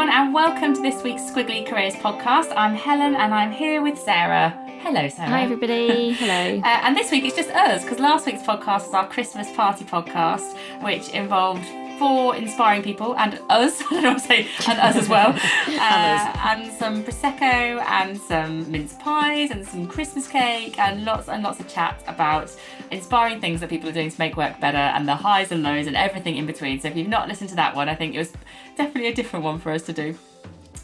everyone, and welcome to this week's Squiggly Careers podcast. I'm Helen, and I'm here with Sarah. Hello, Sarah. Hi, everybody. Hello. And this week it's just us, because last week's podcast was our Christmas party podcast, which involved 4 inspiring people and us, I don't know what to say, and us as well, and some Prosecco and some mince pies and some Christmas cake and lots of chat about inspiring things that people are doing to make work better and the highs and lows and everything in between. So if you've not listened to that one, I think it was definitely a different one for us to do.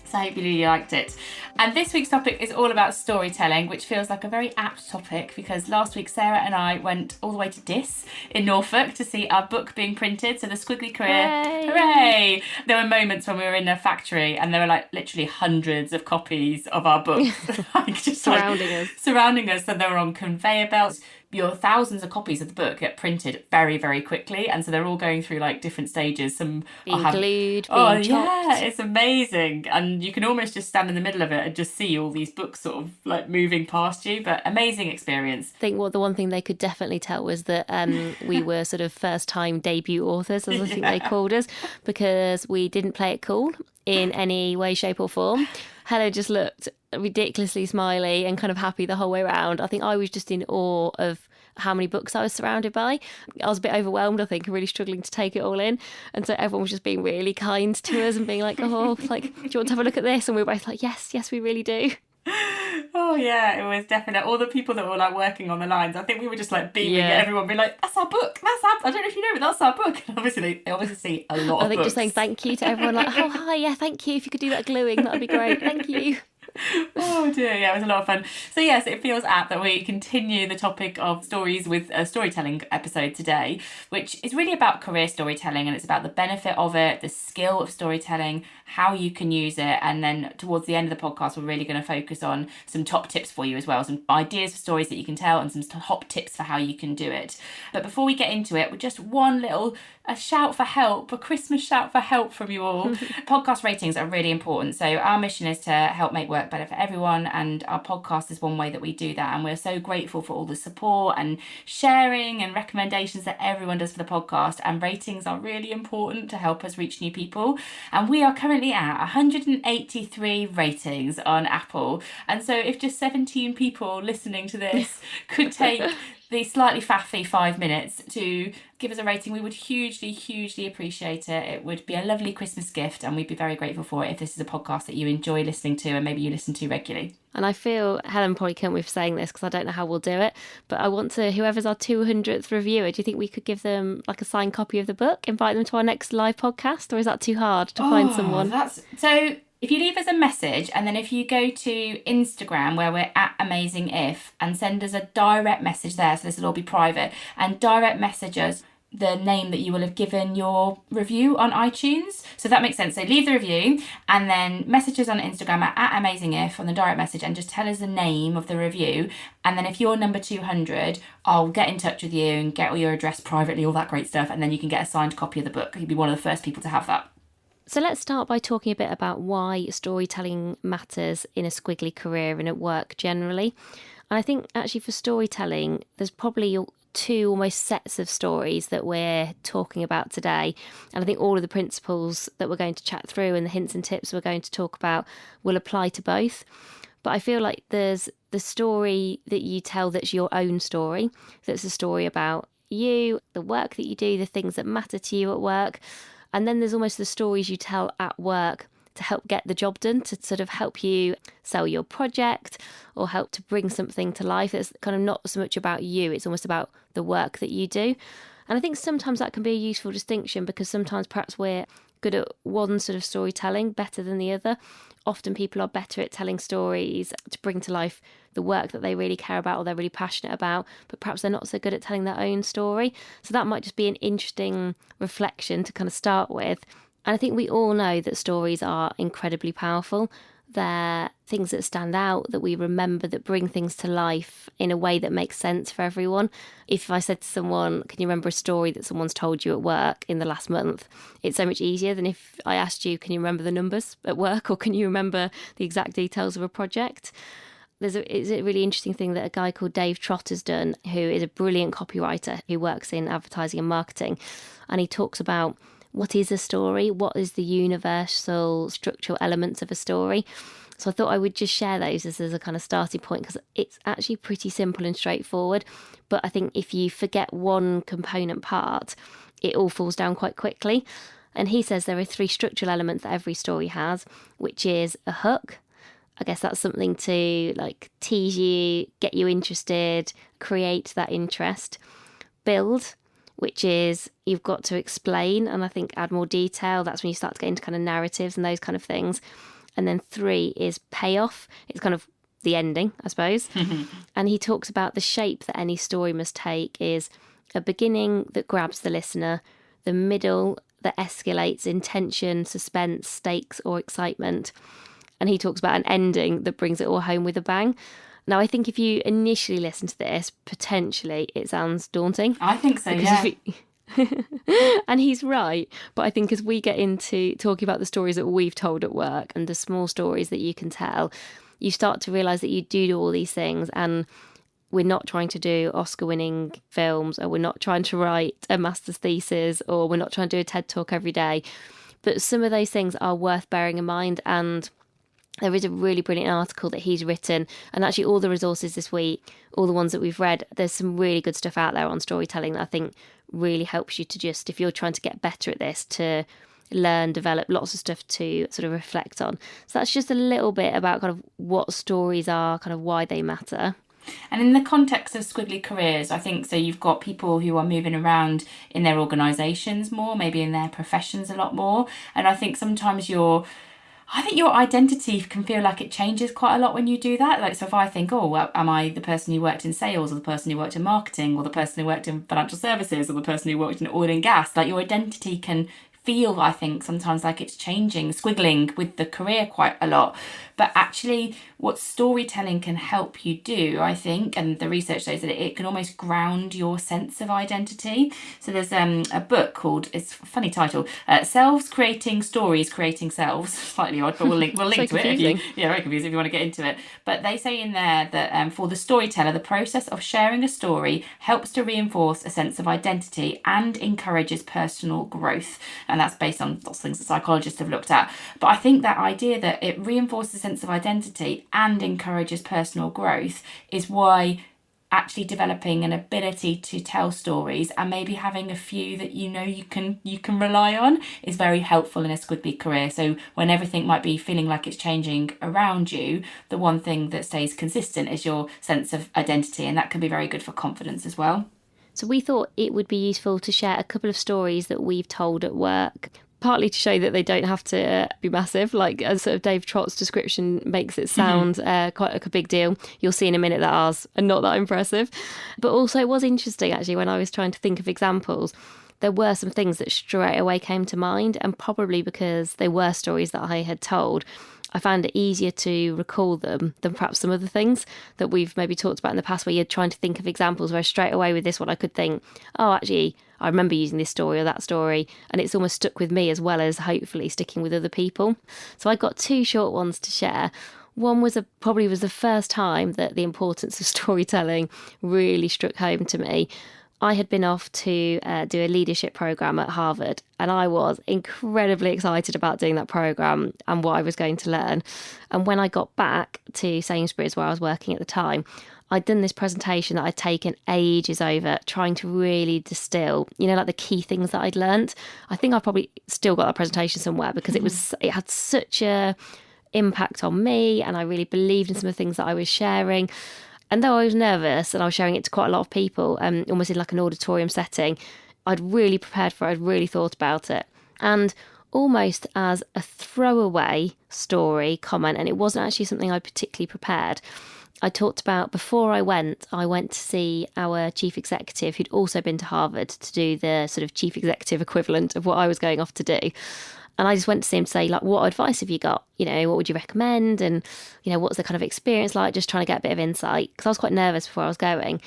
So I hope you really liked it. And this week's topic is all about storytelling, which feels like a very apt topic because last week Sarah and I went all the way to Diss in Norfolk to see our book being printed. So the Squiggly Career, hooray! There were moments when we were in a factory and there were like literally hundreds of copies of our books just surrounding us. So they were on conveyor belts. Your thousands of copies of the book get printed very, very quickly, and so they're all going through like different stages. Some being glued, being chopped. Yeah, it's amazing, and you can almost just stand in the middle of it and just see all these books sort of like moving past you. But amazing experience. I think the one thing they could definitely tell was that we were sort of first-time debut authors, as I think they called us, because we didn't play it cool in any way, shape, or form. Helen just looked ridiculously smiley and kind of happy the whole way around. I think I was just in awe of how many books I was surrounded by. I was a bit overwhelmed, I think, and really struggling to take it all in. And so everyone was just being really kind to us and being like, oh, like, do you want to have a look at this? And we were both like, yes, we really do. Oh yeah, it was definitely all the people that were like working on the lines. I think we were just like beaming at everyone, being like, "That's our book. I don't know if you know, but that's our book." And obviously, they obviously see a lot of I think books. just saying thank you to everyone, like, "Oh hi, yeah, thank you. If you could do that gluing, that'd be great. Thank you." Oh dear, yeah, it was a lot of fun. So yes, it feels apt that we continue the topic of stories with a storytelling episode today, which is really about career storytelling, and it's about the benefit of it, the skill of storytelling, how you can use it, and then towards the end of the podcast we're really going to focus on some top tips for you as well, some ideas for stories that you can tell and some top tips for how you can do it. But before we get into it, with just one little a shout for help, a Christmas shout for help from you all. Podcast ratings are really important. So our mission is to help make work better for everyone, and our podcast is one way that we do that, and we're so grateful for all the support and sharing and recommendations that everyone does for the podcast, and ratings are really important to help us reach new people. And we are currently at 183 ratings on Apple, and so if just 17 people listening to this could take the slightly faffy 5 minutes to give us a rating, we would hugely appreciate it. It would be a lovely Christmas gift, and we'd be very grateful for it if this is a podcast that you enjoy listening to and maybe you listen to regularly. And I feel Helen probably can't with saying this because I don't know how we'll do it, but I want to, whoever's our 200th reviewer, do you think we could give them like a signed copy of the book, invite them to our next live podcast, or is that too hard to find someone? So if you leave us a message, and then if you go to Instagram where we're at Amazing If and send us a direct message there, so this will all be private, and direct message us the name that you will have given your review on iTunes. So that makes sense. So leave the review and then message us on Instagram at Amazing If on the direct message and just tell us the name of the review. And then if you're number 200, I'll get in touch with you and get all your address privately, all that great stuff. And then you can get a signed copy of the book. You'll be one of the first people to have that. So let's start by talking a bit about why storytelling matters in a squiggly career and at work generally. And I think actually for storytelling, there's probably 2 almost sets of stories that we're talking about today. And I think all of the principles that we're going to chat through and the hints and tips we're going to talk about will apply to both. But I feel like there's the story that you tell that's your own story, that's a story about you, the work that you do, the things that matter to you at work. And then there's almost the stories you tell at work to help get the job done, to sort of help you sell your project or help to bring something to life. It's kind of not so much about you, it's almost about the work that you do. And I think sometimes that can be a useful distinction because sometimes perhaps we're good at one sort of storytelling better than the other. Often people are better at telling stories to bring to life the work that they really care about or they're really passionate about, but perhaps they're not so good at telling their own story. So that might just be an interesting reflection to kind of start with. And I think we all know that stories are incredibly powerful. They're things that stand out, that we remember, that bring things to life in a way that makes sense for everyone. If I said to someone, can you remember a story that someone's told you at work in the last month? It's so much easier than if I asked you, can you remember the numbers at work, or can you remember the exact details of a project? It's a really interesting thing that a guy called Dave Trott has done, who is a brilliant copywriter who works in advertising and marketing. And he talks about what is a story? What is the universal structural elements of a story? So I thought I would just share those as a kind of starting point, because it's actually pretty simple and straightforward. But I think if you forget one component part, it all falls down quite quickly. And he says there are 3 structural elements that every story has, which is a hook. I guess that's something to like tease you, get you interested, create that interest. Build, which is you've got to explain and I think add more detail. That's when you start to get into kind of narratives and those kind of things. And then 3 is payoff. It's kind of the ending, I suppose. And he talks about the shape that any story must take is a beginning that grabs the listener, the middle that escalates in tension, suspense, stakes or excitement. And he talks about an ending that brings it all home with a bang. Now, I think if you initially listen to this, potentially it sounds daunting. I think so, yeah. And he's right. But I think as we get into talking about the stories that we've told at work and the small stories that you can tell, you start to realise that you do all these things, and we're not trying to do Oscar-winning films, or we're not trying to write a master's thesis, or we're not trying to do a TED Talk every day. But some of those things are worth bearing in mind, and there is a really brilliant article that he's written, and actually all the resources this week, all the ones that we've read, there's some really good stuff out there on storytelling that I think really helps you to just, if you're trying to get better at this, to learn, develop lots of stuff to sort of reflect on. So that's just a little bit about kind of what stories are, kind of why they matter. And in the context of squiggly careers, I think, so you've got people who are moving around in their organisations more, maybe in their professions a lot more. And I think sometimes your identity can feel like it changes quite a lot when you do that. Like, so if I think, oh, well, am I the person who worked in sales, or the person who worked in marketing, or the person who worked in financial services, or the person who worked in oil and gas, like your identity can feel, I think, sometimes like it's changing, squiggling with the career quite a lot. But actually what storytelling can help you do, I think, and the research shows that it can almost ground your sense of identity. So there's a book called, it's a funny title, Selves Creating Stories, Creating Selves. Slightly odd, but we'll link to it. Very confusing if you want to get into it. But they say in there that for the storyteller, the process of sharing a story helps to reinforce a sense of identity and encourages personal growth. And that's based on lots of things that psychologists have looked at. But I think that idea that it reinforces a sense of identity and encourages personal growth is why actually developing an ability to tell stories and maybe having a few that you can rely on is very helpful in a squiggly career. So when everything might be feeling like it's changing around you, the one thing that stays consistent is your sense of identity, and that can be very good for confidence as well. So we thought it would be useful to share a couple of stories that we've told at work, partly to show that they don't have to be massive, like as sort of Dave Trott's description makes it sound quite like a big deal. You'll see in a minute that ours are not that impressive. But also it was interesting, actually, when I was trying to think of examples, there were some things that straight away came to mind, and probably because they were stories that I had told, I found it easier to recall them than perhaps some other things that we've maybe talked about in the past, where you're trying to think of examples where straight away with this one I could think, oh, actually, I remember using this story or that story, and it's almost stuck with me as well as hopefully sticking with other people. So I got 2 short ones to share. One was probably the first time that the importance of storytelling really struck home to me. I had been off to do a leadership program at Harvard, and I was incredibly excited about doing that program and what I was going to learn. And when I got back to Sainsbury's, where I was working at the time, I'd done this presentation that I'd taken ages over, trying to really distill, like the key things that I'd learnt. I think I've probably still got that presentation somewhere, because it had such a impact on me, and I really believed in some of the things that I was sharing. And though I was nervous and I was sharing it to quite a lot of people, almost in like an auditorium setting, I'd really prepared for it, I'd really thought about it. And almost as a throwaway story comment, and it wasn't actually something I'd particularly prepared, I talked about, before I went to see our chief executive, who'd also been to Harvard to do the sort of chief executive equivalent of what I was going off to do. And I just went to see him to say, like, what advice have you got? What would you recommend? And, what's the kind of experience like? Just trying to get a bit of insight, because I was quite nervous before I was going.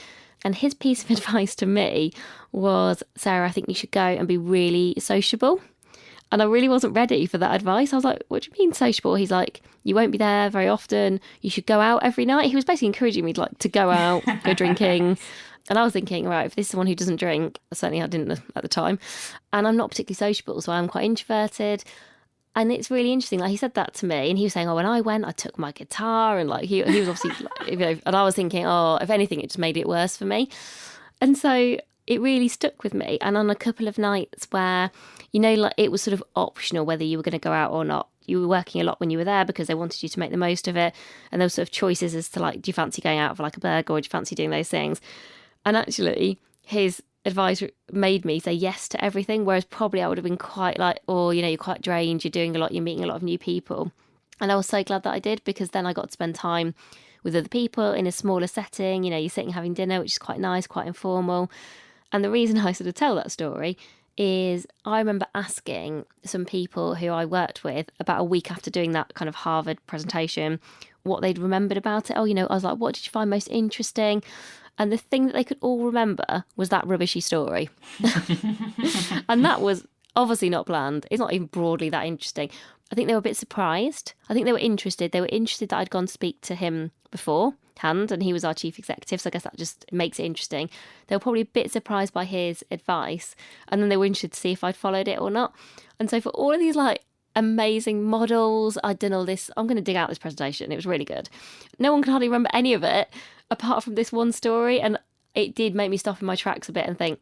And his piece of advice to me was, Sarah, I think you should go and be really sociable. And I really wasn't ready for that advice. I was like, what do you mean sociable? He's like, you won't be there very often. You should go out every night. He was basically encouraging me to go out, go drinking. And I was thinking, right, if this is someone who doesn't drink, certainly I didn't at the time, and I'm not particularly sociable, so I'm quite introverted. And it's really interesting. Like, he said that to me, and he was saying, "Oh, when I went, I took my guitar," and like he was obviously, and I was thinking, "Oh, if anything, it just made it worse for me." And so it really stuck with me. And on a couple of nights where, like it was sort of optional whether you were going to go out or not. You were working a lot when you were there because they wanted you to make the most of it. And there were sort of choices as to like, do you fancy going out for like a burger, or do you fancy doing those things? And actually, his advice made me say yes to everything, whereas probably I would have been quite like, oh, you're quite drained, you're doing a lot, you're meeting a lot of new people. And I was so glad that I did, because then I got to spend time with other people in a smaller setting. You're sitting having dinner, which is quite nice, quite informal. And the reason I sort of tell that story is I remember asking some people who I worked with about a week after doing that kind of Harvard presentation what they'd remembered about it. Oh, I was like, what did you find most interesting? And the thing that they could all remember was that rubbishy story. And that was obviously not planned. It's not even broadly that interesting. I think they were a bit surprised. I think they were interested. They were interested that I'd gone to speak to him beforehand, and he was our chief executive, so I guess that just makes it interesting. They were probably a bit surprised by his advice, and then they were interested to see if I'd followed it or not. And so for all of these like amazing models, I'd done all this. I'm going to dig out this presentation. It was really good. No one can hardly remember any of it apart from this one story, and it did make me stop in my tracks a bit and think,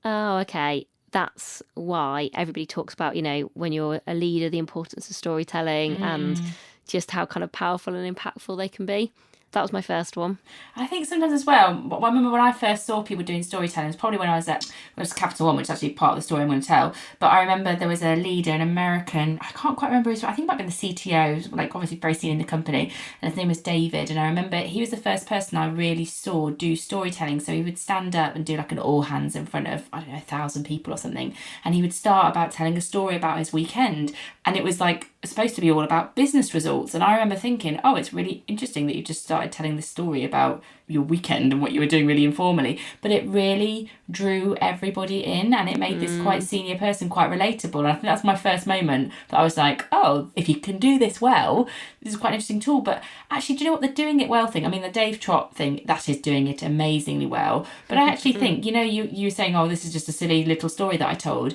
oh, okay, that's why everybody talks about, when you're a leader, the importance of storytelling and just how kind of powerful and impactful they can be. That was my first one. I think sometimes as well, I remember when I first saw people doing storytelling, it was probably when I was at Capital One, which is actually part of the story I'm going to tell. But I remember there was a leader, an American, I can't quite remember his name, I think it might have been the CTO, like obviously very senior in the company, and his name was David. And I remember he was the first person I really saw do storytelling. So he would stand up and do like an all hands in front of, 1,000 people or something. And he would start about telling a story about his weekend. And it was like supposed to be all about business results. And I remember thinking, oh, it's really interesting that you just started telling this story about your weekend and what you were doing really informally. But it really drew everybody in, and it made this quite senior person quite relatable. And I think that's my first moment that I was like, oh, if you can do this well, this is quite an interesting tool. But actually, do you know what, the doing it well thing, I mean, the Dave Trott thing, that is doing it amazingly well. But I actually think, you were saying, oh, this is just a silly little story that I told.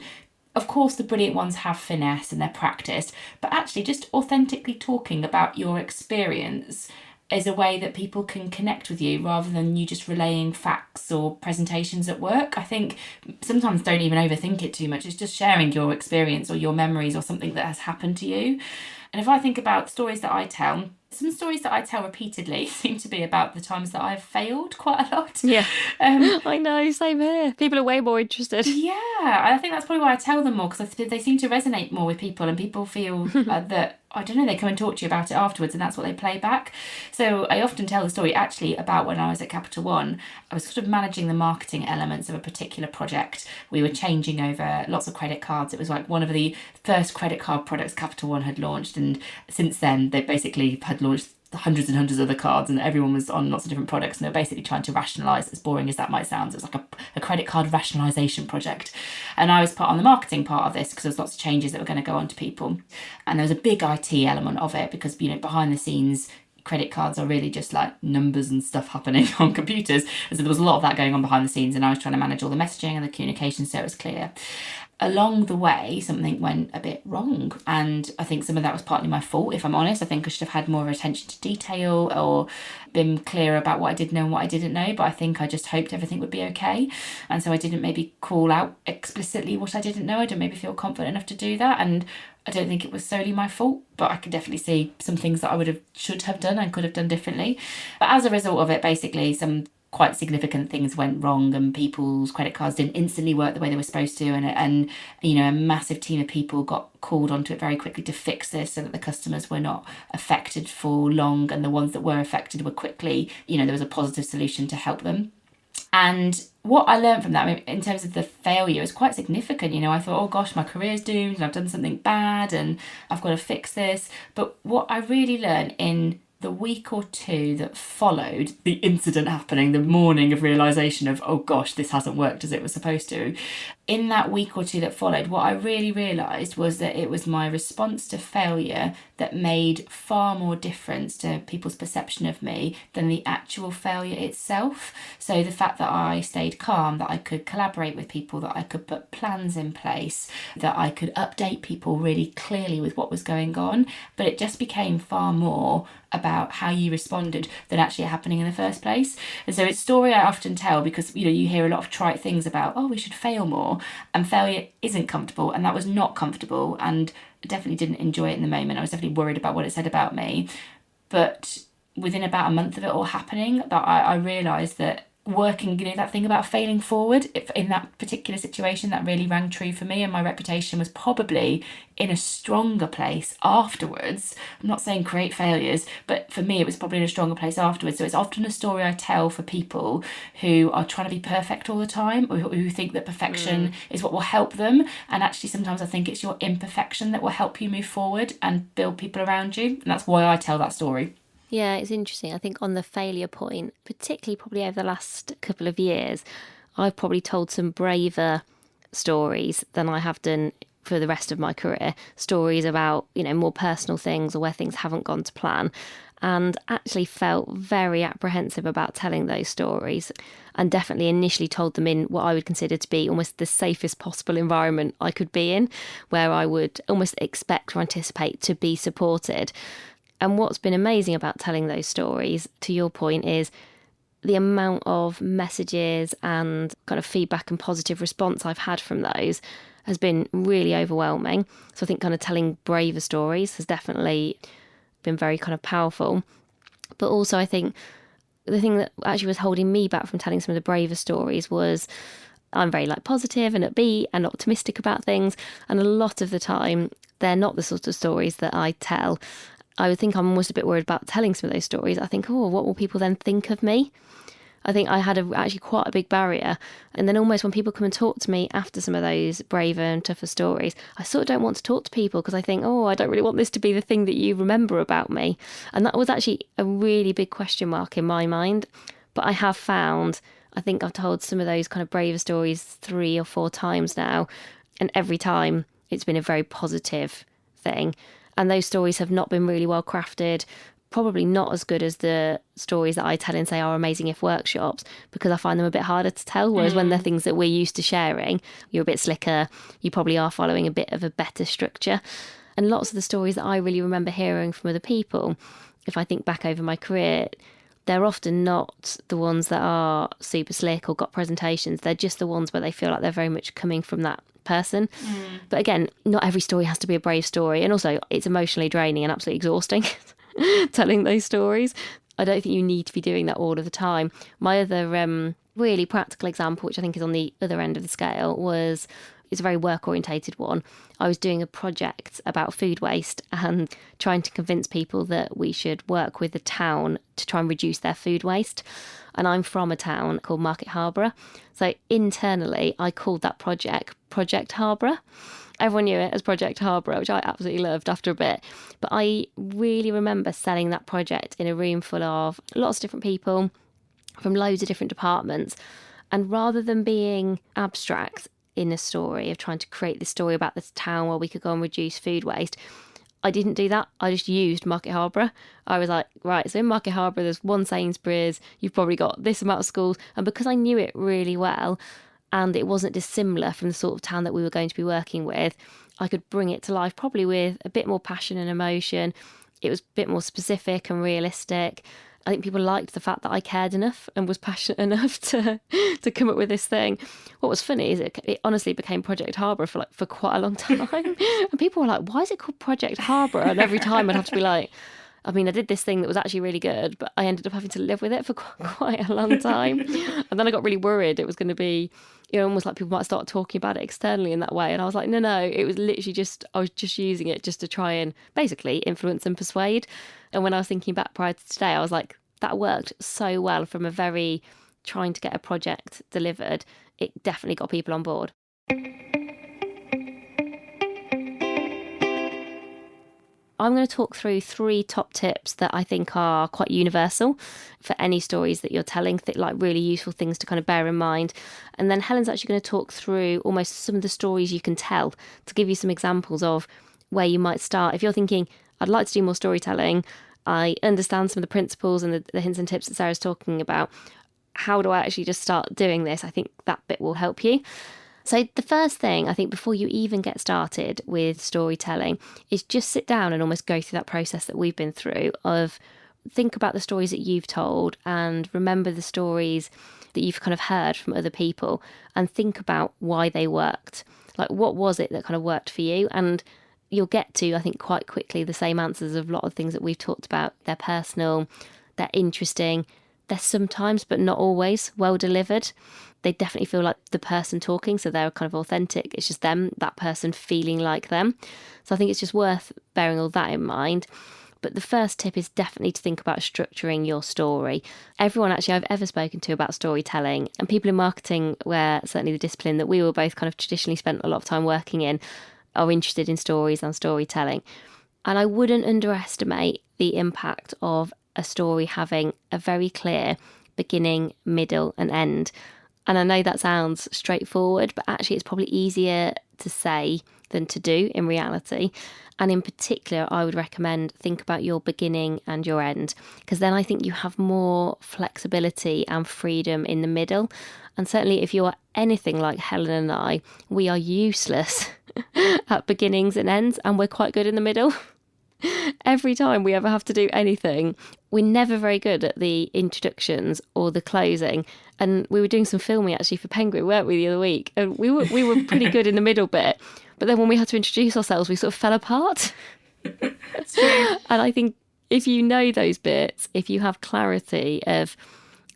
Of course, the brilliant ones have finesse and they're practiced, but actually just authentically talking about your experience is a way that people can connect with you rather than you just relaying facts or presentations at work. I think sometimes don't even overthink it too much. It's just sharing your experience or your memories or something that has happened to you. And if I think about stories that I tell, some stories that I tell repeatedly seem to be about the times that I've failed quite a lot. Yeah, I know, same here. People are way more interested. Yeah, I think that's probably why I tell them more, because they seem to resonate more with people, and people feel that, I don't know, they come and talk to you about it afterwards, and that's what they play back. So I often tell the story actually about when I was at Capital One. I was sort of managing the marketing elements of a particular project. We were changing over lots of credit cards. It was like one of the first credit card products Capital One had launched, and since then they basically had launched hundreds and hundreds of other cards, and everyone was on lots of different products, and they were basically trying to rationalise, as boring as that might sound. So it was like a credit card rationalisation project, and I was part on the marketing part of this because there was lots of changes that were going to go on to people, and there was a big IT element of it because behind the scenes credit cards are really just like numbers and stuff happening on computers, and so there was a lot of that going on behind the scenes, and I was trying to manage all the messaging and the communication so it was clear. Along the way, something went a bit wrong, and I think some of that was partly my fault, if I'm honest. I think I should have had more attention to detail or been clearer about what I did know and what I didn't know, but I think I just hoped everything would be okay, and so I didn't maybe call out explicitly what I didn't know. I didn't maybe feel confident enough to do that, and I don't think it was solely my fault, but I could definitely see some things that I should have done and could have done differently. But as a result of it, basically some quite significant things went wrong, and people's credit cards didn't instantly work the way they were supposed to, and a massive team of people got called onto it very quickly to fix this so that the customers were not affected for long, and the ones that were affected were quickly, there was a positive solution to help them. And what I learned from that, in terms of the failure, is quite significant. I thought, oh gosh, my career's doomed and I've done something bad and I've got to fix this. But what I really learned in the week or two that followed the incident happening, the morning of realization of, oh gosh, this hasn't worked as it was supposed to. In that week or two that followed, what I really realized was that it was my response to failure that made far more difference to people's perception of me than the actual failure itself. So the fact that I stayed calm, that I could collaborate with people, that I could put plans in place, that I could update people really clearly with what was going on, but it just became far more about how you responded than actually happening in the first place. And so it's a story I often tell because, you hear a lot of trite things about, oh, we should fail more, and failure isn't comfortable, and that was not comfortable, and I definitely didn't enjoy it in the moment. I was definitely worried about what it said about me. But within about a month of it all happening, that I realised that working, that thing about failing forward, in that particular situation, that really rang true for me, and my reputation was probably in a stronger place afterwards. I'm not saying create failures, but for me it was probably in a stronger place afterwards. So it's often a story I tell for people who are trying to be perfect all the time, or who think that perfection is what will help them, and actually sometimes I think it's your imperfection that will help you move forward and build people around you, and that's why I tell that story. Yeah, it's interesting. I think on the failure point, particularly probably over the last couple of years, I've probably told some braver stories than I have done for the rest of my career. Stories about, more personal things or where things haven't gone to plan. And actually felt very apprehensive about telling those stories, and definitely initially told them in what I would consider to be almost the safest possible environment I could be in, where I would almost expect or anticipate to be supported. And what's been amazing about telling those stories, to your point, is the amount of messages and kind of feedback and positive response I've had from those has been really overwhelming. So I think kind of telling braver stories has definitely been very kind of powerful. But also I think the thing that actually was holding me back from telling some of the braver stories was I'm very positive and upbeat and optimistic about things. And a lot of the time, they're not the sort of stories that I tell. I would think I'm almost a bit worried about telling some of those stories. I think, what will people then think of me? I think I had actually quite a big barrier. And then almost when people come and talk to me after some of those braver and tougher stories, I sort of don't want to talk to people because I think, I don't really want this to be the thing that you remember about me. And that was actually a really big question mark in my mind. But I have found, I think I've told some of those kind of braver stories 3 or 4 times now. And every time it's been a very positive thing. And those stories have not been really well crafted, probably not as good as the stories that I tell in, say, our Amazing If workshops, because I find them a bit harder to tell. Whereas when they're things that we're used to sharing, you're a bit slicker, you probably are following a bit of a better structure. And lots of the stories that I really remember hearing from other people, if I think back over my career, they're often not the ones that are super slick or got presentations. They're just the ones where they feel like they're very much coming from that person. But again, not every story has to be a brave story, and also it's emotionally draining and absolutely exhausting telling those stories. I don't think you need to be doing that all of the time. My other really practical example, which I think is on the other end of the scale, it's a very work orientated one. I was doing a project about food waste and trying to convince people that we should work with the town to try and reduce their food waste. And I'm from a town called Market Harborough. So internally, I called that Project Harborough. Everyone knew it as Project Harborough, which I absolutely loved after a bit. But I really remember selling that project in a room full of lots of different people from loads of different departments. And rather than being abstract in a story of trying to create this story about this town where we could go and reduce food waste, I didn't do that. I just used Market Harborough. I was like, right, so in Market Harborough, there's one Sainsbury's, you've probably got this amount of schools. And because I knew it really well, and it wasn't dissimilar from the sort of town that we were going to be working with, I could bring it to life probably with a bit more passion and emotion. It was a bit more specific and realistic. I think people liked the fact that I cared enough and was passionate enough to come up with this thing. What was funny is it honestly became Project Harborough for quite a long time. And people were like, why is it called Project Harborough? And every time I'd have to be like, I did this thing that was actually really good, but I ended up having to live with it for quite a long time. And then I got really worried it was going to be, almost like people might start talking about it externally in that way. And I was like, no, it was literally I was just using it just to try and basically influence and persuade. And when I was thinking back prior to today, I was like, that worked so well from a very trying to get a project delivered. It definitely got people on board. I'm going to talk through 3 top tips that I think are quite universal for any stories that you're telling, like really useful things to kind of bear in mind. And then Helen's actually going to talk through almost some of the stories you can tell to give you some examples of where you might start. If you're thinking, I'd like to do more storytelling, I understand some of the principles and the hints and tips that Sarah's talking about, how do I actually just start doing this? I think that bit will help you. So the first thing, I think, before you even get started with storytelling is just sit down and almost go through that process that we've been through of think about the stories that you've told and remember the stories that you've kind of heard from other people and think about why they worked. Like, what was it that kind of worked for you? And you'll get to, I think, quite quickly the same answers of a lot of things that we've talked about. They're personal, they're interesting, they're sometimes, but not always, well delivered. They definitely feel like the person talking, so they're kind of authentic. It's just them, that person feeling like them. So I think it's just worth bearing all that in mind. But the first tip is definitely to think about structuring your story. Everyone actually I've ever spoken to about storytelling, and people in marketing, where certainly the discipline that we were both kind of traditionally spent a lot of time working in, are interested in stories and storytelling. And I wouldn't underestimate the impact of a story having a very clear beginning, middle and end. And I know that sounds straightforward, but actually it's probably easier to say than to do in reality. And in particular, I would recommend think about your beginning and your end, because then I think you have more flexibility and freedom in the middle. And certainly if you are anything like Helen and I, we are useless at beginnings and ends, and we're quite good in the middle. Every time we ever have to do anything, we're never very good at the introductions or the closing. And we were doing some filming actually for Penguin, weren't we, the other week? And we were pretty good in the middle bit. But then when we had to introduce ourselves, we sort of fell apart. It's true. And I think if you know those bits, if you have clarity of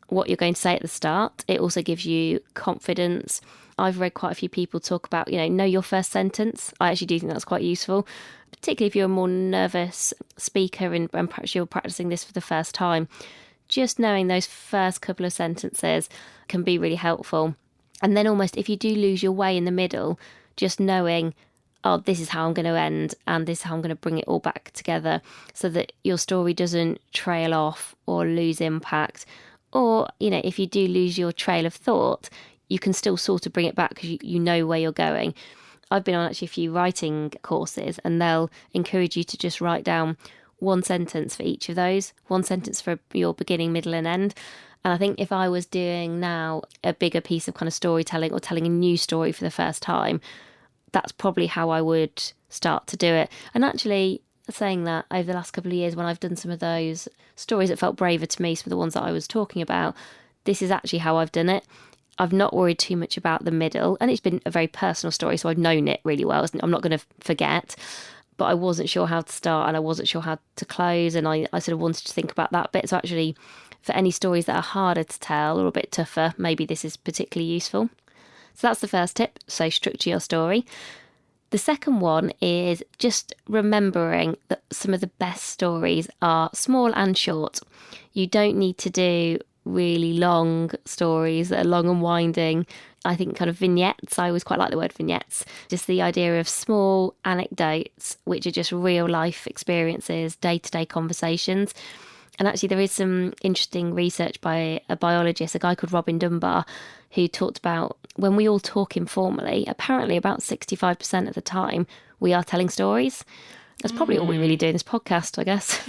what you're going to say at the start, it also gives you confidence. I've read quite a few people talk about, know your first sentence. I actually do think that's quite useful, particularly if you're a more nervous speaker and perhaps you're practicing this for the first time. Just knowing those first couple of sentences can be really helpful. And then almost if you do lose your way in the middle, just knowing, oh, this is how I'm going to end and this is how I'm going to bring it all back together so that your story doesn't trail off or lose impact. Or, if you do lose your trail of thought, you can still sort of bring it back because you know where you're going. I've been on actually a few writing courses and they'll encourage you to just write down one sentence for each of those, one sentence for your beginning, middle and end. And I think if I was doing now a bigger piece of kind of storytelling or telling a new story for the first time, that's probably how I would start to do it. And actually, saying that, over the last couple of years when I've done some of those stories that felt braver to me, some of the ones that I was talking about, this is actually how I've done it. I've not worried too much about the middle, and it's been a very personal story, so I've known it really well. I'm not going to forget, but I wasn't sure how to start and I wasn't sure how to close, and I sort of wanted to think about that bit. So actually, for any stories that are harder to tell or a bit tougher, maybe this is particularly useful. So that's the first tip. So structure your story. The second one is just remembering that some of the best stories are small and short. You don't need to do really long stories that are long and winding. I think kind of vignettes, I always quite like the word vignettes, just the idea of small anecdotes which are just real life experiences, day-to-day conversations. And actually there is some interesting research by a biologist, a guy called Robin Dunbar, who talked about when we all talk informally, apparently about 65% of the time we are telling stories. That's probably all we really do in this podcast, I guess.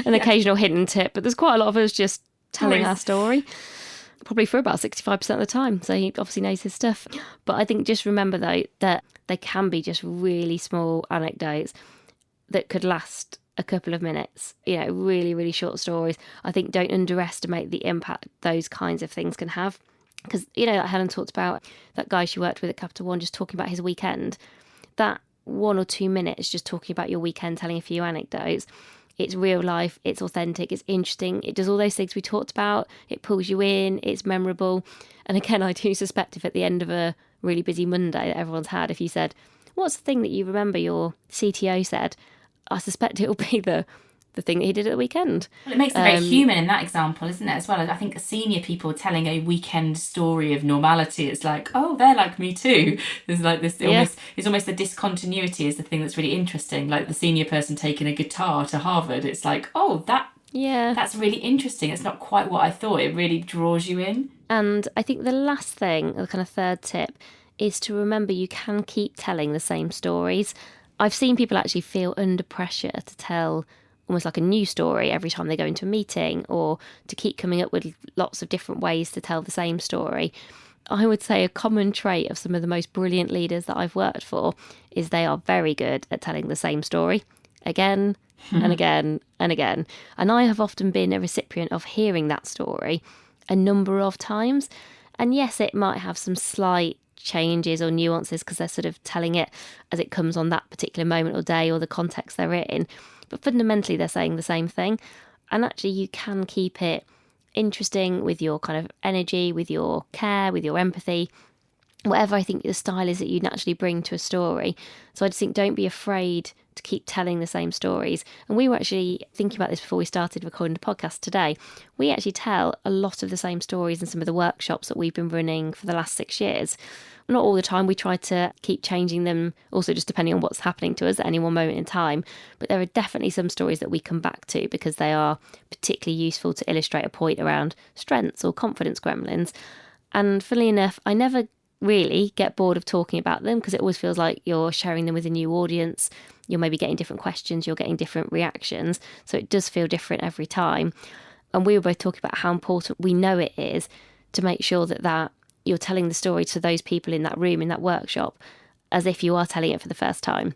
An occasional hint and tip, but there's quite a lot of us just telling our story, probably for about 65% of the time. So he obviously knows his stuff. But I think just remember, though, that they can be just really small anecdotes that could last a couple of minutes, really, really short stories. I think don't underestimate the impact those kinds of things can have. Because, like Helen talked about, that guy she worked with at Capital One just talking about his weekend, that 1 or 2 minutes just talking about your weekend, telling a few anecdotes, it's real life, it's authentic, it's interesting, it does all those things we talked about, it pulls you in, it's memorable. And again, I do suspect if at the end of a really busy Monday that everyone's had, if you said, what's the thing that you remember your CTO said? I suspect it'll be the the thing that he did at the weekend. Well, it makes them very human in that example, isn't it, as well? I think senior people telling a weekend story of normality, it's like, oh, they're like me too. There's like this it's almost the discontinuity is the thing that's really interesting. Like the senior person taking a guitar to Harvard, it's like, oh, that's really interesting. It's not quite what I thought. It really draws you in. And I think the last thing, the kind of third tip, is to remember you can keep telling the same stories. I've seen people actually feel under pressure to tell almost like a new story every time they go into a meeting, or to keep coming up with lots of different ways to tell the same story. I would say a common trait of some of the most brilliant leaders that I've worked for is they are very good at telling the same story again and again and again. And I have often been a recipient of hearing that story a number of times. And yes, it might have some slight changes or nuances because they're sort of telling it as it comes on that particular moment or day or the context they're in. But fundamentally, they're saying the same thing. And actually, you can keep it interesting with your kind of energy, with your care, with your empathy, whatever I think the style is that you naturally bring to a story. So I just think don't be afraid to keep telling the same stories. And we were actually thinking about this before we started recording the podcast today. We actually tell a lot of the same stories in some of the workshops that we've been running for the last 6 years. Not all the time. We try to keep changing them, also just depending on what's happening to us at any one moment in time. But there are definitely some stories that we come back to because they are particularly useful to illustrate a point around strengths or confidence gremlins. And funnily enough, I never really get bored of talking about them because it always feels like you're sharing them with a new audience. You're maybe getting different questions, you're getting different reactions. So it does feel different every time. And we were both talking about how important we know it is to make sure that you're telling the story to those people in that room, in that workshop, as if you are telling it for the first time.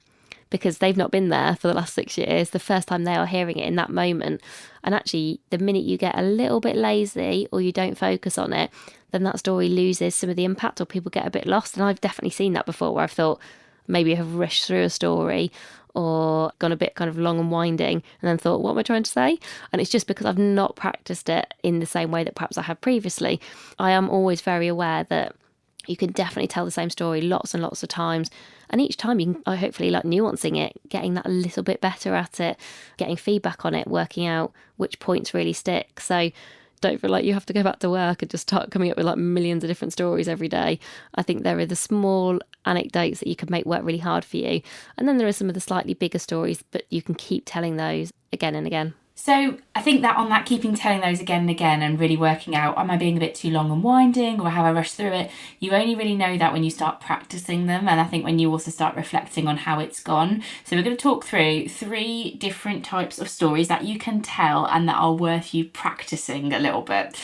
Because they've not been there for the last 6 years, the first time they are hearing it in that moment. And actually, the minute you get a little bit lazy or you don't focus on it, then that story loses some of the impact or people get a bit lost. And I've definitely seen that before where I've thought maybe I've rushed through a story or gone a bit kind of long and winding and then thought, what am I trying to say? And it's just because I've not practiced it in the same way that perhaps I have previously. I am always very aware that you can definitely tell the same story lots and lots of times. And each time you can hopefully like nuancing it, getting that a little bit better at it, getting feedback on it, working out which points really stick. So don't feel like you have to go back to work and just start coming up with like millions of different stories every day. I think there are the small anecdotes that you can make work really hard for you. And then there are some of the slightly bigger stories, but you can keep telling those again and again. So I think that on that keeping telling those again and again and really working out, am I being a bit too long and winding or have I rushed through it? You only really know that when you start practicing them. And I think when you also start reflecting on how it's gone. So we're going to talk through 3 different types of stories that you can tell and that are worth you practicing a little bit.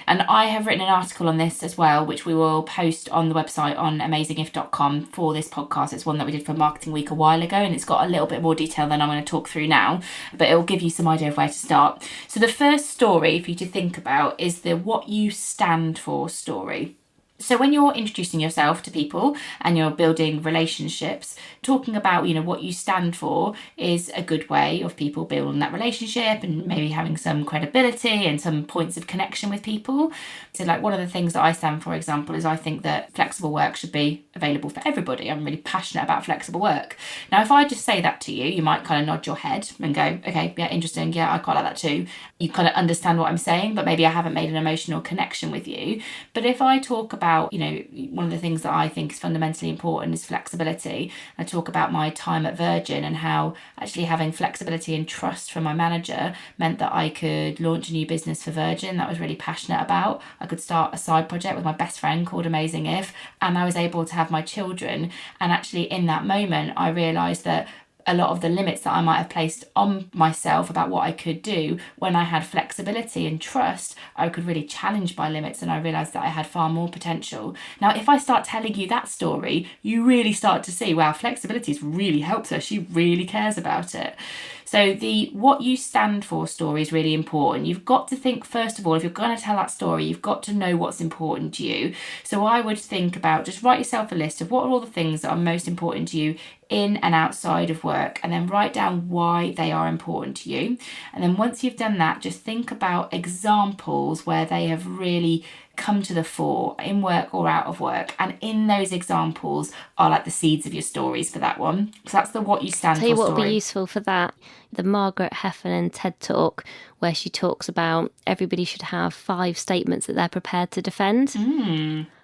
And I have written an article on this as well, which we will post on the website on amazingif.com for this podcast. It's one that we did for Marketing Week a while ago, and it's got a little bit more detail than I'm going to talk through now, but it will give you some idea of where to start. So the first story for you to think about is the what you stand for story. So when you're introducing yourself to people and you're building relationships, talking about, what you stand for is a good way of people building that relationship and maybe having some credibility and some points of connection with people. So like one of the things that I stand for, example, is I think that flexible work should be available for everybody. I'm really passionate about flexible work. Now, if I just say that to you, you might kind of nod your head and go, okay, yeah, interesting. Yeah, I quite like that too. You kind of understand what I'm saying, but maybe I haven't made an emotional connection with you. But if I talk about, one of the things that I think is fundamentally important is flexibility. I talk about my time at Virgin and how actually having flexibility and trust from my manager meant that I could launch a new business for Virgin that I was really passionate about. I could start a side project with my best friend called Amazing If, and I was able to have my children. And actually in that moment, I realised that a lot of the limits that I might have placed on myself about what I could do, when I had flexibility and trust, I could really challenge my limits and I realised that I had far more potential. Now, if I start telling you that story, you really start to see, wow, flexibility has really helped her. She really cares about it. So the what you stand for story is really important. You've got to think, first of all, if you're going to tell that story, you've got to know what's important to you. So I would think about, just write yourself a list of what are all the things that are most important to you in and outside of work, and then write down why they are important to you. And then once you've done that, just think about examples where they have really come to the fore in work or out of work. And in those examples are like the seeds of your stories for that one. So that's the what you stand Tell you for what would story. be useful for that, the Margaret Heffernan TED Talk, where she talks about everybody should have 5 statements that they're prepared to defend.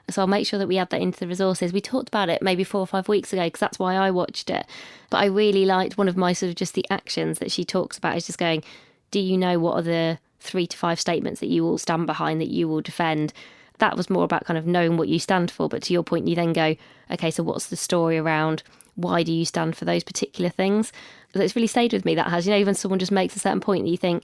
So I'll make sure that we add that into the resources. We talked about it maybe 4 or 5 weeks ago because that's why I watched it. But I really liked one of my sort of just the actions that she talks about is just going, do you know what are the 3 to 5 statements that you will stand behind, that you will defend? That was more about kind of knowing what you stand for. But to your point, you then go, okay, so what's the story around why do you stand for those particular things? So it's really stayed with me, that has. You know, even someone just makes a certain point that you think,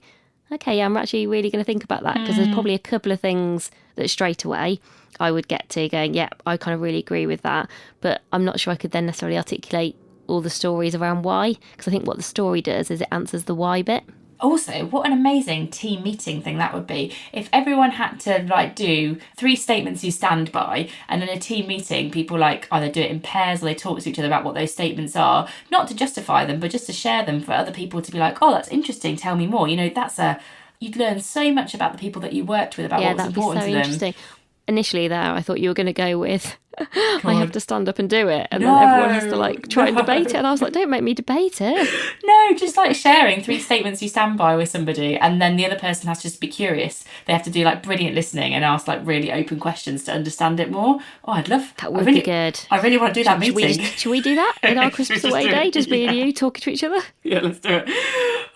okay, yeah, I'm actually really going to think about that, because there's probably a couple of things that straight away I would get to going, yeah, I kind of really agree with that. But I'm not sure I could then necessarily articulate all the stories around why, because I think what the story does is it answers the why bit. Also, what an amazing team meeting thing that would be if everyone had to like do 3 statements you stand by, and in a team meeting people like either do it in pairs or they talk to each other about what those statements are, not to justify them but just to share them for other people to be like, oh, that's interesting, tell me more. You know, you'd learn so much about the people that you worked with, about what was important to them. Interesting. Initially there I thought you were going to go with I have to stand up and do it, and No, then everyone has to like try and debate it, and I was like, don't make me debate it. No, just like sharing 3 statements you stand by with somebody, and then the other person has to just be curious. They have to do like brilliant listening and ask like really open questions to understand it more. Oh, I'd love That would be good. I really want to do that meeting. Should we do that in our Christmas away day? Just me and you talking to each other? Yeah, let's do it.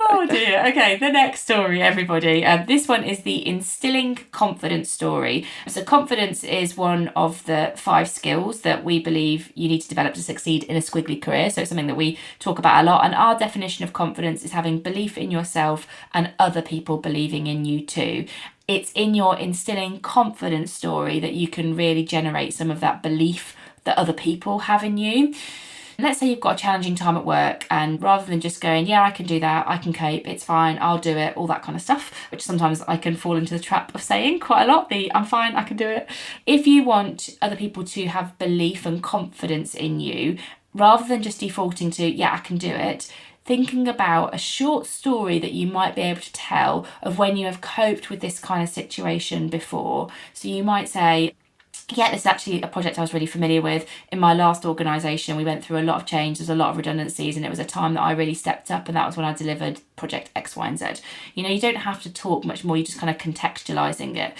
Oh dear. Okay, the next story, everybody. This one is the instilling confidence story. So confidence is one of the 5 skills that we believe you need to develop to succeed in a squiggly career. So it's something that we talk about a lot. And our definition of confidence is having belief in yourself and other people believing in you too. It's in your instilling confidence story that you can really generate some of that belief that other people have in you. Let's say you've got a challenging time at work, and rather than just going, yeah, I can do that, I can cope, it's fine, I'll do it, all that kind of stuff, which sometimes I can fall into the trap of saying quite a lot, I'm fine, I can do it. If you want other people to have belief and confidence in you, rather than just defaulting to, yeah, I can do it, thinking about a short story that you might be able to tell of when you have coped with this kind of situation before. So you might say, yeah, this is actually a project I was really familiar with. In my last organisation, we went through a lot of change, there's a lot of redundancies, and it was a time that I really stepped up, and that was when I delivered project X, Y and Z. You know, you don't have to talk much more, you're just kind of contextualising it.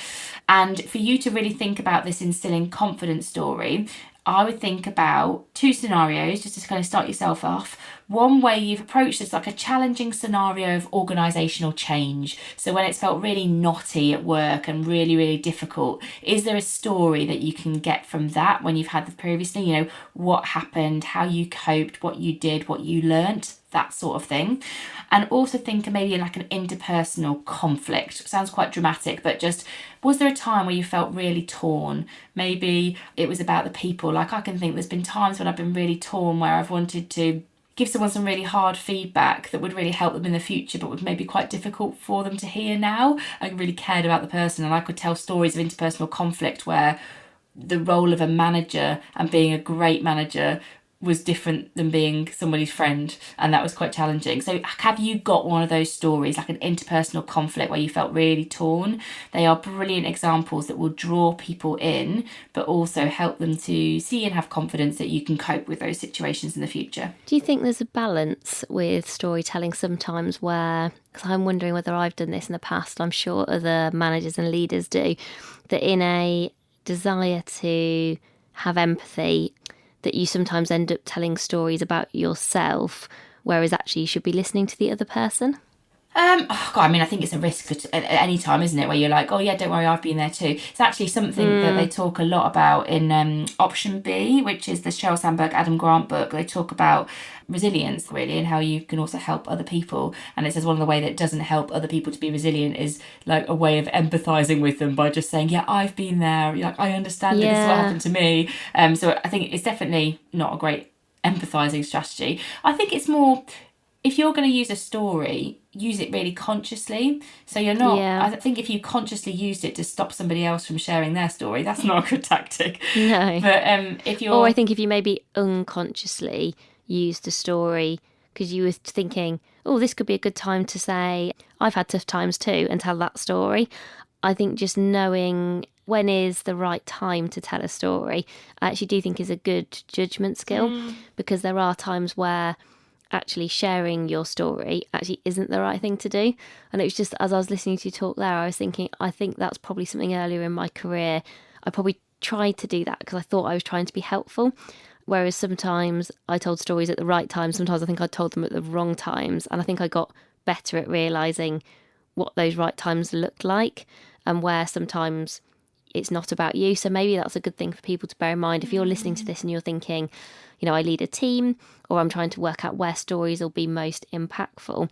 And for you to really think about this instilling confidence story, I would think about 2 scenarios just to kind of start yourself off. One way you've approached this like a challenging scenario of organisational change. So when it's felt really knotty at work and really, really difficult, is there a story that you can get from that when you've had the previously? You know, what happened, how you coped, what you did, what you learnt, that sort of thing. And also think of maybe like an interpersonal conflict. Sounds quite dramatic, but just, was there a time where you felt really torn? Maybe it was about the people. Like I can think there's been times when I've been really torn where I've wanted to give someone some really hard feedback that would really help them in the future, but would maybe quite difficult for them to hear now. I really cared about the person, and I could tell stories of interpersonal conflict where the role of a manager and being a great manager was different than being somebody's friend, and that was quite challenging. So have you got one of those stories, like an interpersonal conflict where you felt really torn? They are brilliant examples that will draw people in, but also help them to see and have confidence that you can cope with those situations in the future. Do you think there's a balance with storytelling sometimes where, because I'm wondering whether I've done this in the past, I'm sure other managers and leaders do, that in a desire to have empathy, that you sometimes end up telling stories about yourself, whereas actually you should be listening to the other person? I mean, I think it's a risk at any time, isn't it? Where you're like, oh yeah, don't worry, I've been there too. It's actually something that they talk a lot about in Option B, which is the Sheryl Sandberg, Adam Grant book. They talk about resilience, really, and how you can also help other people. And it says one of the ways that it doesn't help other people to be resilient is like a way of empathising with them by just saying, yeah, I've been there. You're like, I understand that this is what happened to me. So I think it's definitely not a great empathising strategy. I think it's more, if you're going to use a story, use it really consciously. So you're not, I think if you consciously used it to stop somebody else from sharing their story, that's not a good tactic. No. But if you're... Or I think if you maybe unconsciously used a story because you were thinking, oh, this could be a good time to say, I've had tough times too, and tell that story. I think just knowing when is the right time to tell a story, I actually do think is a good judgment skill, because there are times where actually sharing your story actually isn't the right thing to do. And it was just, as I was listening to you talk there, I was thinking, I think that's probably something earlier in my career. I probably tried to do that because I thought I was trying to be helpful. Whereas sometimes I told stories at the right time. Sometimes I think I told them at the wrong times. And I think I got better at realising what those right times looked like, and where sometimes it's not about you. So maybe that's a good thing for people to bear in mind. If you're listening to this and you're thinking, I lead a team, or I'm trying to work out where stories will be most impactful,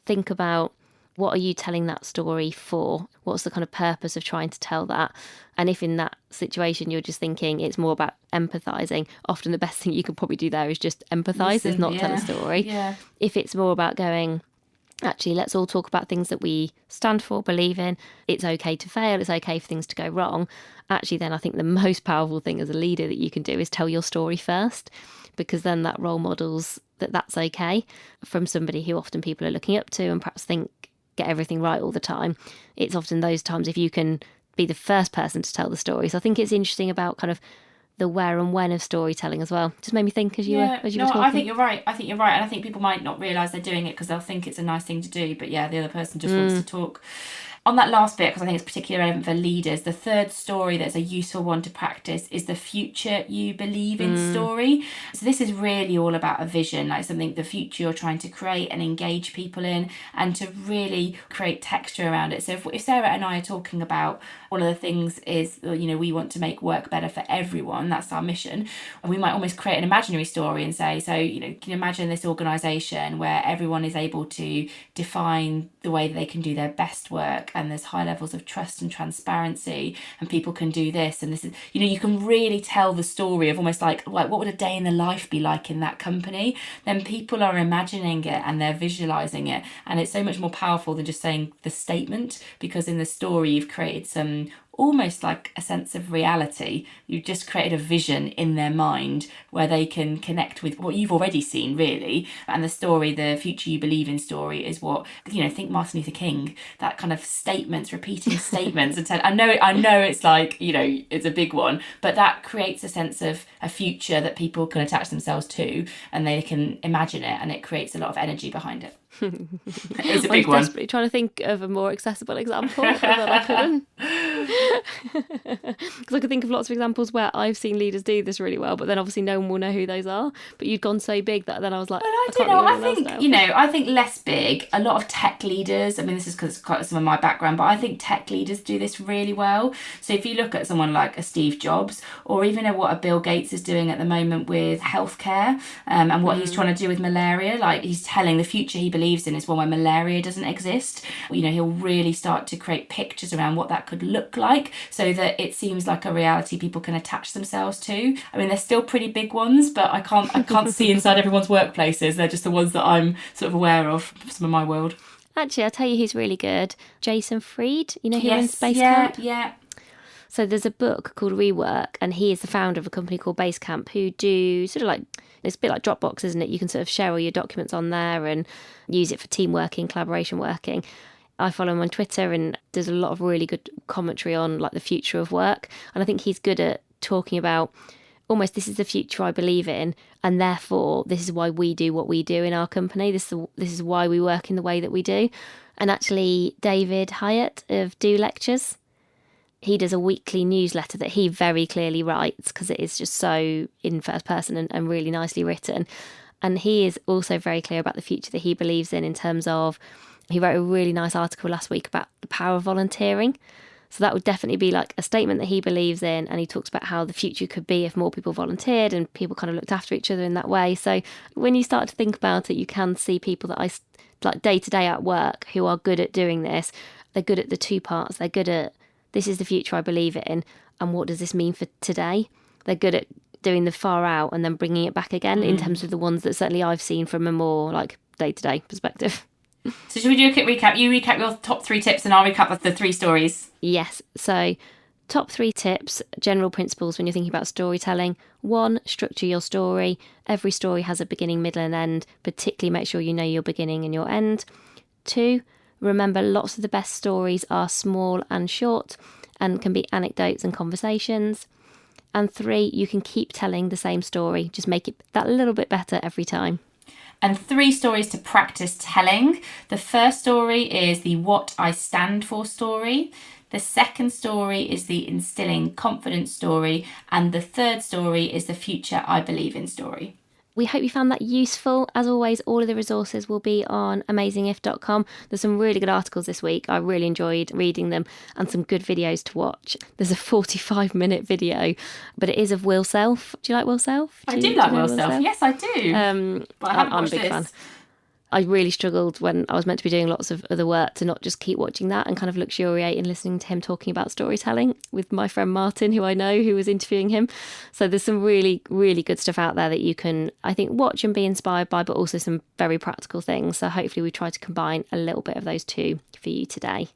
think about, what are you telling that story for? What's the kind of purpose of trying to tell that? And if in that situation you're just thinking it's more about empathising, often the best thing you could probably do there is just empathise, is not tell a story. Yeah. If it's more about going, actually, let's all talk about things that we stand for, believe in. It's okay to fail. It's okay for things to go wrong. Actually, then I think the most powerful thing as a leader that you can do is tell your story first, because then that role models that that's okay from somebody who often people are looking up to and perhaps think get everything right all the time. It's often those times if you can be the first person to tell the story. So I think it's interesting about kind of the where and when of storytelling as well. Just made me think as you were talking. I think you're right. And I think people might not realise they're doing it because they'll think it's a nice thing to do. But yeah, the other person just wants to talk. On that last bit, because I think it's particularly relevant for leaders, the third story that's a useful one to practice is the future you believe in story. So this is really all about a vision, like something, the future you're trying to create and engage people in, and to really create texture around it. So if Sarah and I are talking about one of the things is, we want to make work better for everyone, that's our mission, and we might almost create an imaginary story and say, so, can you imagine this organisation where everyone is able to define the way that they can do their best work, and there's high levels of trust and transparency, and people can do this, and this is, you can really tell the story of almost like what would a day in the life be like in that company. Then people are imagining it and they're visualizing it, and it's so much more powerful than just saying the statement, because in the story you've created some almost like a sense of reality. You've just created a vision in their mind where they can connect with what you've already seen, really. And the story, the future you believe in story, is what, think Martin Luther King, that kind of statements, repeating statements. And I know it's like, it's a big one, but that creates a sense of a future that people can attach themselves to, and they can imagine it, and it creates a lot of energy behind it. It's a big one. I was desperately trying to think of a more accessible example, but I couldn't. Because I could think of lots of examples where I've seen leaders do this really well, but then obviously no one will know who those are. But you'd gone so big that then I was like, I don't know. I think less big. A lot of tech leaders. I mean, this is because quite some of my background, but I think tech leaders do this really well. So if you look at someone like a Steve Jobs, or even at what a Bill Gates is doing at the moment with healthcare, and what he's trying to do with malaria, like he's telling the future he believes in is one where malaria doesn't exist. He'll really start to create pictures around what that could look like, so that it seems like a reality people can attach themselves to. I mean, they're still pretty big ones, but I can't see inside everyone's workplaces. They're just the ones that I'm sort of aware of, some of my world. Actually, I'll tell you who's really good. Jason Fried, who in Space Camp? Yeah. So there's a book called Rework, and he is the founder of a company called Basecamp, who do sort of like, it's a bit like Dropbox, isn't it? You can sort of share all your documents on there and use it for team working, collaboration working. I follow him on Twitter, and there's a lot of really good commentary on like the future of work. And I think he's good at talking about almost, this is the future I believe in, and therefore this is why we do what we do in our company. This is why we work in the way that we do. And actually, David Hyatt of Do Lectures, he does a weekly newsletter that he very clearly writes, because it is just so in first person and really nicely written. And he is also very clear about the future that he believes in terms of, he wrote a really nice article last week about the power of volunteering. So that would definitely be like a statement that he believes in, and he talks about how the future could be if more people volunteered and people kind of looked after each other in that way. So when you start to think about it, you can see people that I like day to day at work who are good at doing this. They're good at the two parts. They're good at, this is the future I believe in, and what does this mean for today? They're good at doing the far out and then bringing it back again, in terms of the ones that certainly I've seen from a more like day-to-day perspective. So should we do a quick recap? You recap your top 3 tips and I'll recap the 3 stories. Yes. So top 3 tips, general principles when you're thinking about storytelling. 1, structure your story. Every story has a beginning, middle and end. Particularly make sure you know your beginning and your end. 2, remember lots of the best stories are small and short. and can be anecdotes and conversations. And 3, you can keep telling the same story, just make it that little bit better every time. And 3 stories to practice telling. The first story is the What I Stand For story. The second story is the Instilling Confidence story. And the third story is the Future I Believe In story. We hope you found that useful. As always, all of the resources will be on amazingif.com. There's some really good articles this week. I really enjoyed reading them, and some good videos to watch. There's a 45-minute video, but it is of Will Self. Do you like Will Self? I do like Will Self. Yes, I do. But I haven't I'm a watched big this. fan. I really struggled when I was meant to be doing lots of other work to not just keep watching that and kind of luxuriate in listening to him talking about storytelling with my friend Martin, who I know, who was interviewing him. So there's some really, really good stuff out there that you can, I think, watch and be inspired by, but also some very practical things. So hopefully we try to combine a little bit of those two for you today.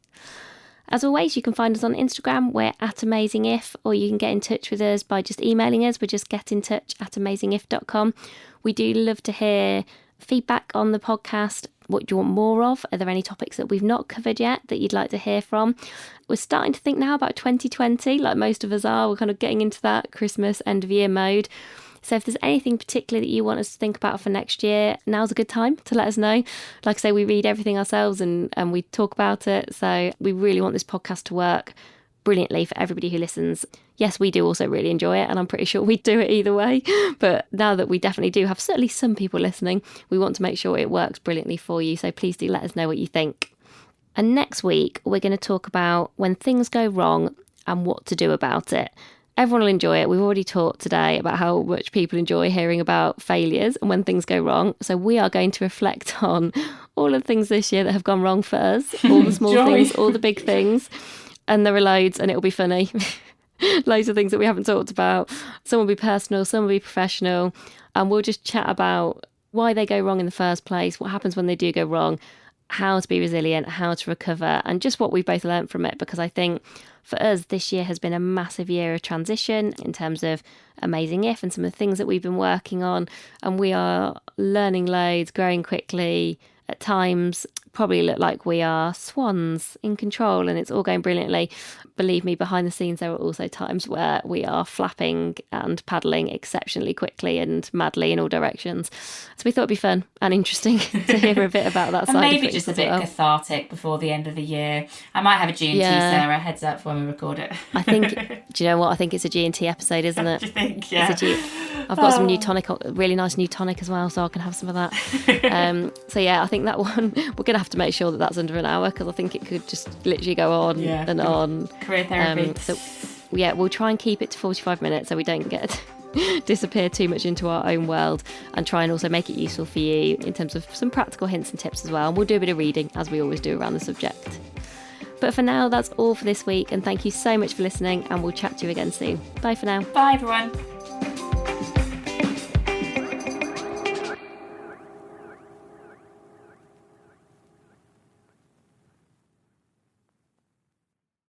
As always, you can find us on Instagram. We're at AmazingIf, or you can get in touch with us by just emailing us. We're just getinTouch@amazingif.com. We do love to hear feedback on the podcast. What do you want more of? Are there any topics that we've not covered yet that you'd like to hear from? We're starting to think now about 2020, like most of us are. We're kind of getting into that Christmas end of year mode. So if there's anything particular that you want us to think about for next year, now's a good time to let us know. Like I say, we read everything ourselves and we talk about it. So we really want this podcast to work brilliantly for everybody who listens. Yes, we do also really enjoy it, and I'm pretty sure we'd do it either way. But now that we definitely do have certainly some people listening, we want to make sure it works brilliantly for you. So please do let us know what you think. And next week, we're going to talk about when things go wrong and what to do about it. Everyone will enjoy it. We've already talked today about how much people enjoy hearing about failures and when things go wrong. So we are going to reflect on all of the things this year that have gone wrong for us, all the small things, all the big things. And there are loads, and it'll be funny. Loads of things that we haven't talked about. Some will be personal, some will be professional. And we'll just chat about why they go wrong in the first place, what happens when they do go wrong, how to be resilient, how to recover, and just what we've both learnt from it. Because I think for us, this year has been a massive year of transition in terms of Amazing If and some of the things that we've been working on. And we are learning loads, growing quickly. At times, probably look like we are swans in control and it's all going brilliantly. Believe me, behind the scenes, there are also times where we are flapping and paddling exceptionally quickly and madly in all directions. So we thought it'd be fun and interesting to hear a bit about that and side of maybe things just a as bit well. cathartic before the end of the year. I might have a G&T, Sarah, heads up when we record it. I think, do you know what? I think it's a G&T episode, isn't it? Do you think? Yeah. It's a I've got some new tonic, really nice new tonic as well, so I can have some of that. So yeah, I think that one, we're going to have to make sure that that's under an hour because I think it could just literally go on and on. Career therapy. So yeah, we'll try and keep it to 45 minutes so we don't get disappear too much into our own world, and try and also make it useful for you in terms of some practical hints and tips as well. And we'll do a bit of reading as we always do around the subject. But for now, that's all for this week, and thank you so much for listening, and we'll chat to you again soon. Bye for now. Bye everyone.